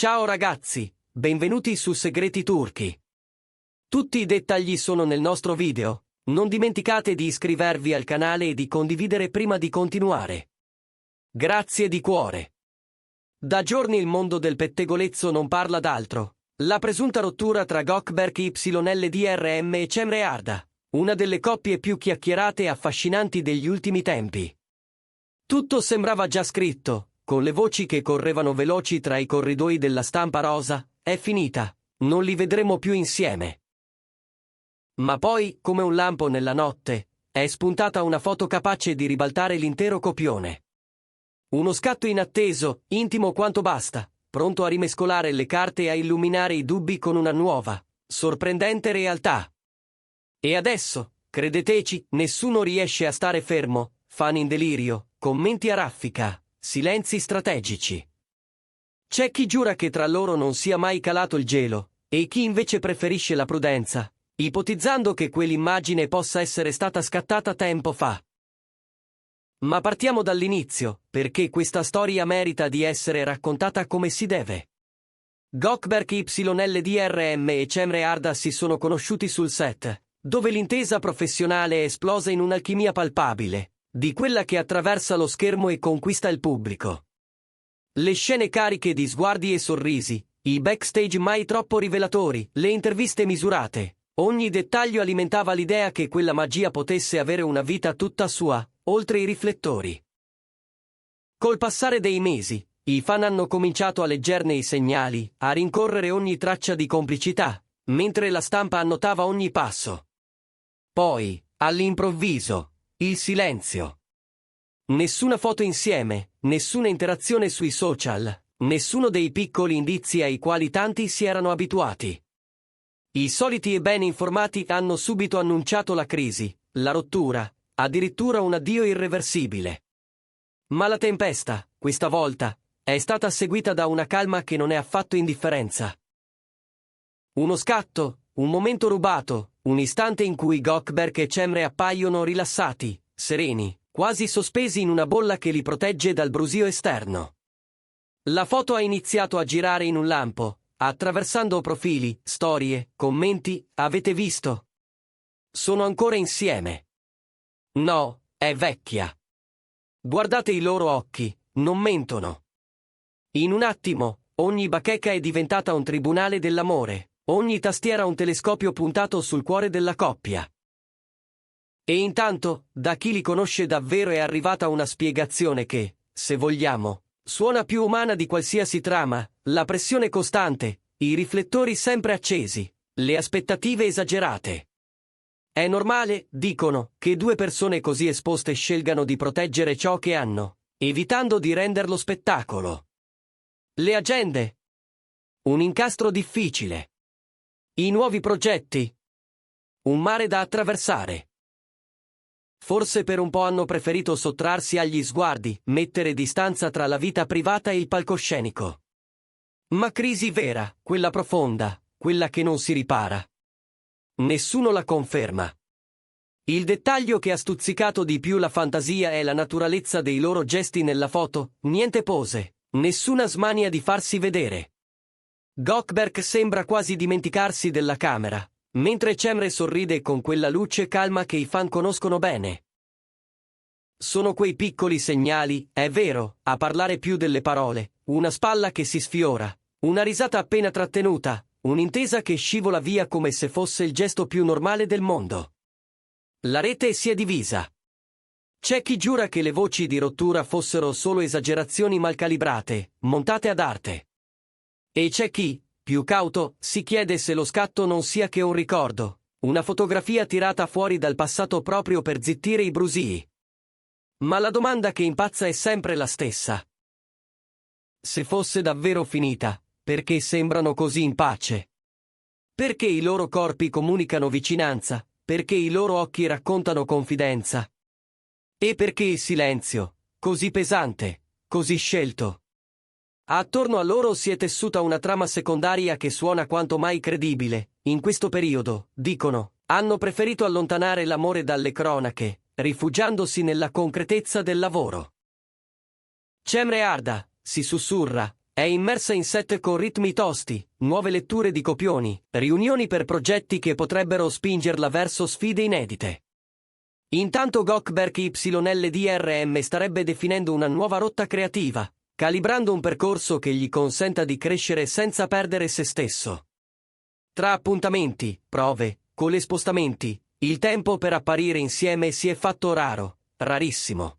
Ciao ragazzi, benvenuti su Segreti Turchi. Tutti i dettagli sono nel nostro video, non dimenticate di iscrivervi al canale e di condividere prima di continuare. Grazie di cuore. Da giorni il mondo del pettegolezzo non parla d'altro. La presunta rottura tra Gökberk YLDRM e Cemre Arda, una delle coppie più chiacchierate e affascinanti degli ultimi tempi. Tutto sembrava già scritto, con le voci che correvano veloci tra i corridoi della stampa rosa, è finita, non li vedremo più insieme. Ma poi, come un lampo nella notte, è spuntata una foto capace di ribaltare l'intero copione. Uno scatto inatteso, intimo quanto basta, pronto a rimescolare le carte e a illuminare i dubbi con una nuova, sorprendente realtà. E adesso, credeteci, nessuno riesce a stare fermo, fan in delirio, commenti a raffica, silenzi strategici. C'è chi giura che tra loro non sia mai calato il gelo, e chi invece preferisce la prudenza, ipotizzando che quell'immagine possa essere stata scattata tempo fa. Ma partiamo dall'inizio, perché questa storia merita di essere raccontata come si deve. Gökberk YLDRM e Cemre Arda si sono conosciuti sul set, dove l'intesa professionale è esplosa in un'alchimia palpabile, di quella che attraversa lo schermo e conquista il pubblico. Le scene cariche di sguardi e sorrisi, i backstage mai troppo rivelatori, le interviste misurate, ogni dettaglio alimentava l'idea che quella magia potesse avere una vita tutta sua, oltre i riflettori. Col passare dei mesi, i fan hanno cominciato a leggerne i segnali, a rincorrere ogni traccia di complicità, mentre la stampa annotava ogni passo. Poi, all'improvviso, il silenzio. Nessuna foto insieme, nessuna interazione sui social, nessuno dei piccoli indizi ai quali tanti si erano abituati. I soliti e ben informati hanno subito annunciato la crisi, la rottura, addirittura un addio irreversibile. Ma la tempesta, questa volta, è stata seguita da una calma che non è affatto indifferenza. Uno scatto, un momento rubato, un istante in cui Gökberk e Cemre appaiono rilassati, sereni, quasi sospesi in una bolla che li protegge dal brusio esterno. La foto ha iniziato a girare in un lampo, attraversando profili, storie, commenti, avete visto? Sono ancora insieme. No, è vecchia. Guardate i loro occhi, non mentono. In un attimo, ogni bacheca è diventata un tribunale dell'amore, ogni tastiera un telescopio puntato sul cuore della coppia. E intanto, da chi li conosce davvero è arrivata una spiegazione che, se vogliamo, suona più umana di qualsiasi trama, la pressione costante, i riflettori sempre accesi, le aspettative esagerate. È normale, dicono, che due persone così esposte scelgano di proteggere ciò che hanno, evitando di renderlo spettacolo. Le agende. Un incastro difficile. I nuovi progetti. Un mare da attraversare. Forse per un po' hanno preferito sottrarsi agli sguardi, mettere distanza tra la vita privata e il palcoscenico. Ma crisi vera, quella profonda, quella che non si ripara. Nessuno la conferma. Il dettaglio che ha stuzzicato di più la fantasia è la naturalezza dei loro gesti nella foto, niente pose, nessuna smania di farsi vedere. Gökberk sembra quasi dimenticarsi della camera, mentre Cemre sorride con quella luce calma che i fan conoscono bene. Sono quei piccoli segnali, è vero, a parlare più delle parole, una spalla che si sfiora, una risata appena trattenuta, un'intesa che scivola via come se fosse il gesto più normale del mondo. La rete si è divisa. C'è chi giura che le voci di rottura fossero solo esagerazioni mal calibrate, montate ad arte. E c'è chi, più cauto, si chiede se lo scatto non sia che un ricordo, una fotografia tirata fuori dal passato proprio per zittire i brusii. Ma la domanda che impazza è sempre la stessa. Se fosse davvero finita, perché sembrano così in pace? Perché i loro corpi comunicano vicinanza, perché i loro occhi raccontano confidenza? E perché il silenzio, così pesante, così scelto? Attorno a loro si è tessuta una trama secondaria che suona quanto mai credibile. In questo periodo, dicono, hanno preferito allontanare l'amore dalle cronache, rifugiandosi nella concretezza del lavoro. Cemre Arda, si sussurra, È immersa in set con ritmi tosti, nuove letture di copioni, riunioni per progetti che potrebbero spingerla verso sfide inedite. Intanto Gökberk YLDRM starebbe definendo una nuova rotta creativa, calibrando un percorso che gli consenta di crescere senza perdere se stesso. Tra appuntamenti, prove, con spostamenti, il tempo per apparire insieme si è fatto raro, rarissimo.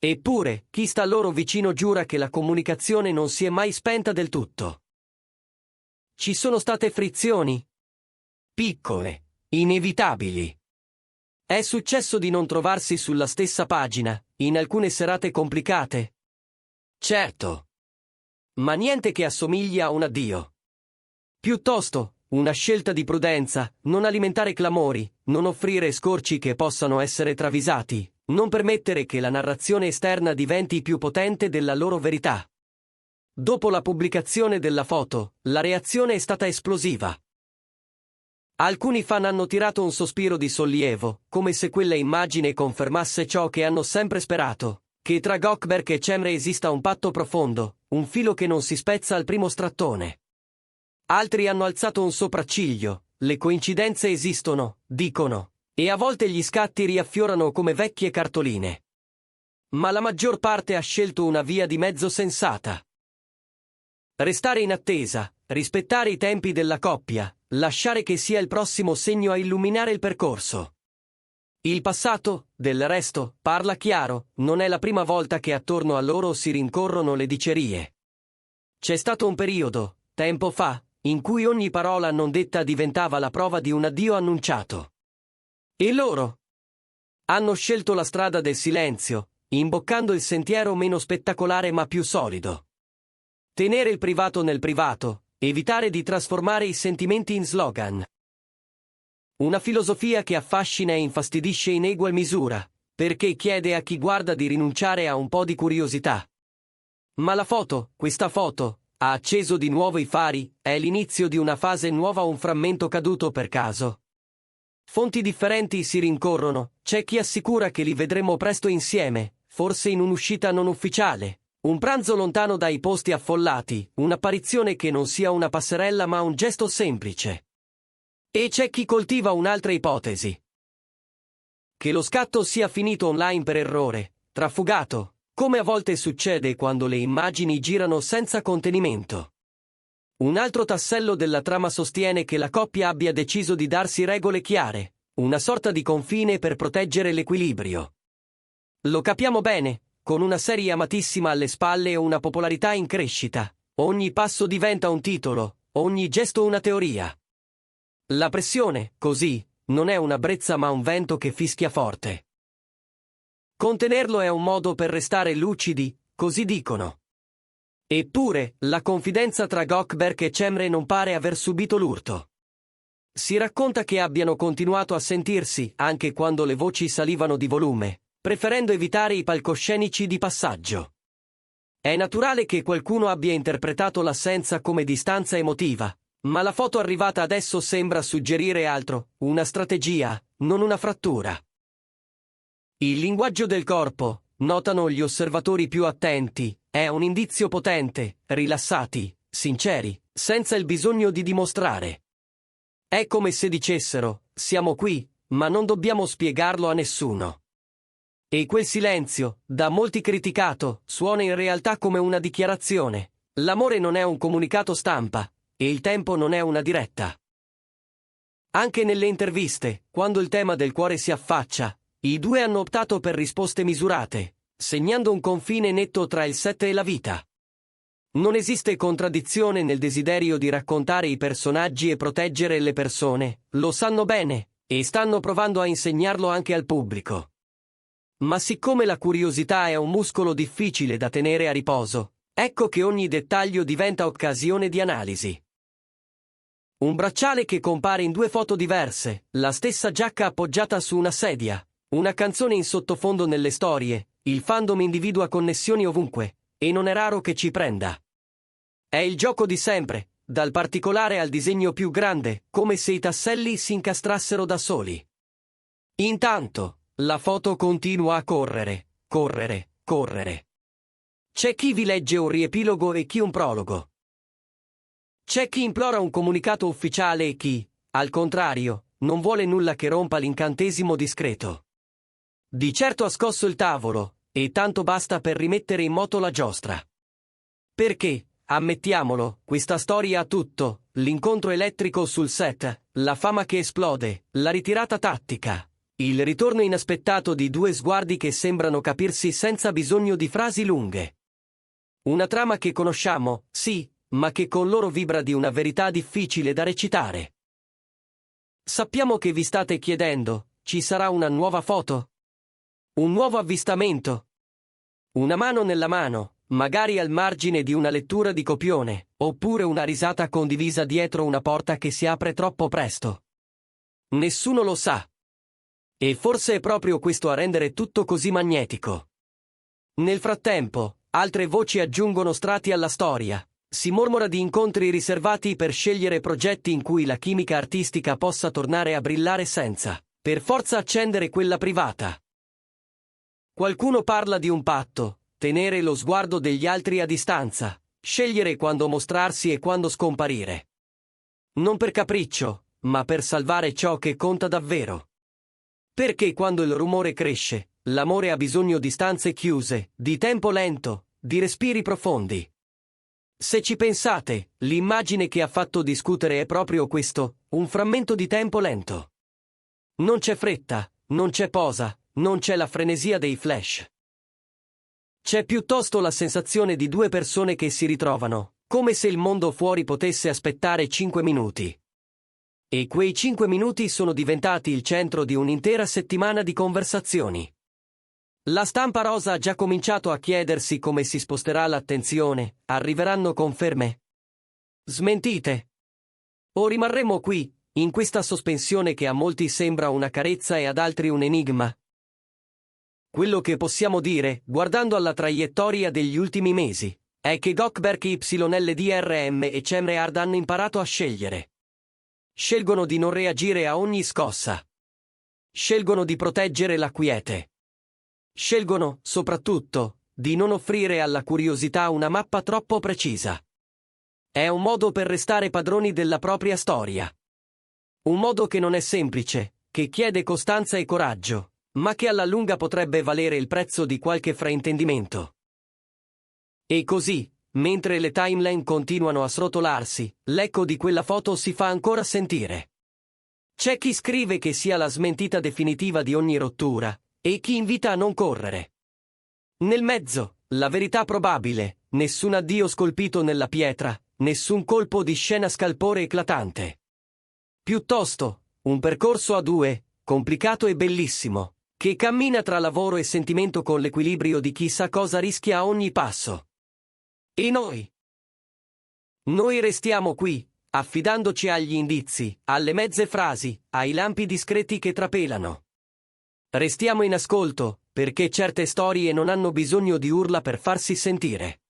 Eppure, chi sta loro vicino giura che la comunicazione non si è mai spenta del tutto. Ci sono state frizioni? Piccole, inevitabili. È successo di non trovarsi sulla stessa pagina, in alcune serate complicate? Certo. Ma niente che assomiglia a un addio. Piuttosto, una scelta di prudenza, non alimentare clamori, non offrire scorci che possano essere travisati, non permettere che la narrazione esterna diventi più potente della loro verità. Dopo la pubblicazione della foto, la reazione è stata esplosiva. Alcuni fan hanno tirato un sospiro di sollievo, come se quella immagine confermasse ciò che hanno sempre sperato, che tra Gökberk e Cemre esista un patto profondo, un filo che non si spezza al primo strattone. Altri hanno alzato un sopracciglio, le coincidenze esistono, dicono, e a volte gli scatti riaffiorano come vecchie cartoline. Ma la maggior parte ha scelto una via di mezzo sensata. Restare in attesa, rispettare i tempi della coppia, lasciare che sia il prossimo segno a illuminare il percorso. Il passato, del resto, parla chiaro, non è la prima volta che attorno a loro si rincorrono le dicerie. C'è stato un periodo, tempo fa, in cui ogni parola non detta diventava la prova di un addio annunciato. E loro? Hanno scelto la strada del silenzio, imboccando il sentiero meno spettacolare ma più solido. Tenere il privato nel privato, evitare di trasformare i sentimenti in slogan. Una filosofia che affascina e infastidisce in egual misura, perché chiede a chi guarda di rinunciare a un po' di curiosità. Ma la foto, questa foto, ha acceso di nuovo i fari, è l'inizio di una fase nuova o un frammento caduto per caso. Fonti differenti si rincorrono, c'è chi assicura che li vedremo presto insieme, forse in un'uscita non ufficiale, un pranzo lontano dai posti affollati, un'apparizione che non sia una passerella ma un gesto semplice. E c'è chi coltiva un'altra ipotesi. Che lo scatto sia finito online per errore, trafugato, come a volte succede quando le immagini girano senza contenimento. Un altro tassello della trama sostiene che la coppia abbia deciso di darsi regole chiare, una sorta di confine per proteggere l'equilibrio. Lo capiamo bene, con una serie amatissima alle spalle e una popolarità in crescita, ogni passo diventa un titolo, ogni gesto una teoria. La pressione, così, non è una brezza ma un vento che fischia forte. Contenerlo è un modo per restare lucidi, così dicono. Eppure, la confidenza tra Gökberk e Cemre non pare aver subito l'urto. Si racconta che abbiano continuato a sentirsi, anche quando le voci salivano di volume, preferendo evitare i palcoscenici di passaggio. È naturale che qualcuno abbia interpretato l'assenza come distanza emotiva, ma la foto arrivata adesso sembra suggerire altro, una strategia, non una frattura. Il linguaggio del corpo, notano gli osservatori più attenti, è un indizio potente, rilassati, sinceri, senza il bisogno di dimostrare. È come se dicessero, siamo qui, ma non dobbiamo spiegarlo a nessuno. E quel silenzio, da molti criticato, suona in realtà come una dichiarazione. L'amore non è un comunicato stampa, e il tempo non è una diretta. Anche nelle interviste, quando il tema del cuore si affaccia, i due hanno optato per risposte misurate, segnando un confine netto tra il set e la vita. Non esiste contraddizione nel desiderio di raccontare i personaggi e proteggere le persone, lo sanno bene, e stanno provando a insegnarlo anche al pubblico. Ma siccome la curiosità è un muscolo difficile da tenere a riposo, ecco che ogni dettaglio diventa occasione di analisi. Un bracciale che compare in due foto diverse, la stessa giacca appoggiata su una sedia, una canzone in sottofondo nelle storie, il fandom individua connessioni ovunque, e non è raro che ci prenda. È il gioco di sempre, dal particolare al disegno più grande, come se i tasselli si incastrassero da soli. Intanto, la foto continua a correre, correre, correre. C'è chi vi legge un riepilogo e chi un prologo. C'è chi implora un comunicato ufficiale e chi, al contrario, non vuole nulla che rompa l'incantesimo discreto. Di certo ha scosso il tavolo, e tanto basta per rimettere in moto la giostra. Perché, ammettiamolo, questa storia ha tutto: l'incontro elettrico sul set, la fama che esplode, la ritirata tattica, il ritorno inaspettato di due sguardi che sembrano capirsi senza bisogno di frasi lunghe. Una trama che conosciamo, sì, ma che con loro vibra di una verità difficile da recitare. Sappiamo che vi state chiedendo: ci sarà una nuova foto? Un nuovo avvistamento? Una mano nella mano, magari al margine di una lettura di copione, oppure una risata condivisa dietro una porta che si apre troppo presto? Nessuno lo sa. E forse è proprio questo a rendere tutto così magnetico. Nel frattempo, altre voci aggiungono strati alla storia. Si mormora di incontri riservati per scegliere progetti in cui la chimica artistica possa tornare a brillare senza, per forza, accendere quella privata. Qualcuno parla di un patto: tenere lo sguardo degli altri a distanza, scegliere quando mostrarsi e quando scomparire. Non per capriccio, ma per salvare ciò che conta davvero. Perché quando il rumore cresce, l'amore ha bisogno di stanze chiuse, di tempo lento, di respiri profondi. Se ci pensate, l'immagine che ha fatto discutere è proprio questo: un frammento di tempo lento. Non c'è fretta, non c'è posa, non c'è la frenesia dei flash. C'è piuttosto la sensazione di due persone che si ritrovano, come se il mondo fuori potesse aspettare 5 minuti. E quei 5 minuti sono diventati il centro di un'intera settimana di conversazioni. La stampa rosa ha già cominciato a chiedersi come si sposterà l'attenzione: arriveranno conferme? Smentite? O rimarremo qui, in questa sospensione che a molti sembra una carezza e ad altri un enigma? Quello che possiamo dire, guardando alla traiettoria degli ultimi mesi, è che Gökberk YLDRM e Cemre hanno imparato a scegliere. Scelgono di non reagire a ogni scossa. Scelgono di proteggere la quiete. Scelgono, soprattutto, di non offrire alla curiosità una mappa troppo precisa. È un modo per restare padroni della propria storia. Un modo che non è semplice, che chiede costanza e coraggio, ma che alla lunga potrebbe valere il prezzo di qualche fraintendimento. E così, mentre le timeline continuano a srotolarsi, l'eco di quella foto si fa ancora sentire. C'è chi scrive che sia la smentita definitiva di ogni rottura, e chi invita a non correre. Nel mezzo, la verità probabile: nessun addio scolpito nella pietra, nessun colpo di scena scalpore eclatante. Piuttosto, un percorso a due, complicato e bellissimo, che cammina tra lavoro e sentimento con l'equilibrio di chi sa cosa rischia a ogni passo. E noi? Noi restiamo qui, affidandoci agli indizi, alle mezze frasi, ai lampi discreti che trapelano. Restiamo in ascolto, perché certe storie non hanno bisogno di urla per farsi sentire.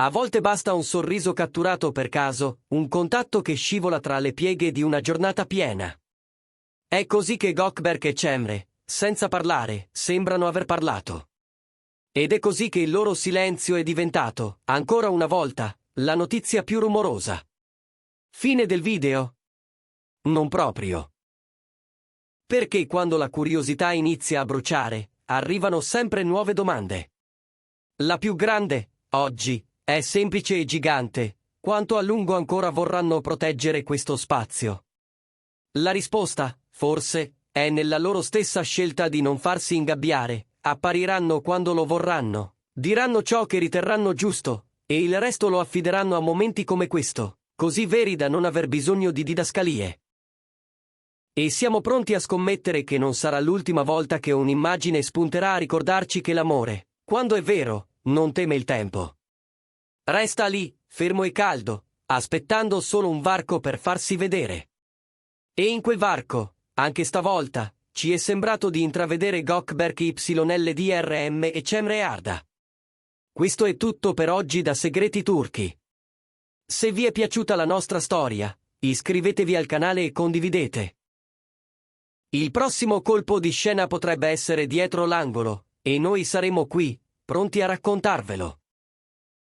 A volte basta un sorriso catturato per caso, un contatto che scivola tra le pieghe di una giornata piena. È così che Gökberk e Cemre, senza parlare, sembrano aver parlato. Ed è così che il loro silenzio è diventato, ancora una volta, la notizia più rumorosa. Fine del video? Non proprio. Perché quando la curiosità inizia a bruciare, arrivano sempre nuove domande. La più grande, oggi, è semplice e gigante: quanto a lungo ancora vorranno proteggere questo spazio? La risposta, forse, è nella loro stessa scelta di non farsi ingabbiare. Appariranno quando lo vorranno, diranno ciò che riterranno giusto, e il resto lo affideranno a momenti come questo, così veri da non aver bisogno di didascalie. E siamo pronti a scommettere che non sarà l'ultima volta che un'immagine spunterà a ricordarci che l'amore, quando è vero, non teme il tempo. Resta lì, fermo e caldo, aspettando solo un varco per farsi vedere. E in quel varco, anche stavolta, ci è sembrato di intravedere Gökberk YLDRM e Cemre Arda. Questo è tutto per oggi da Segreti Turchi. Se vi è piaciuta la nostra storia, iscrivetevi al canale e condividete. Il prossimo colpo di scena potrebbe essere dietro l'angolo, e noi saremo qui, pronti a raccontarvelo.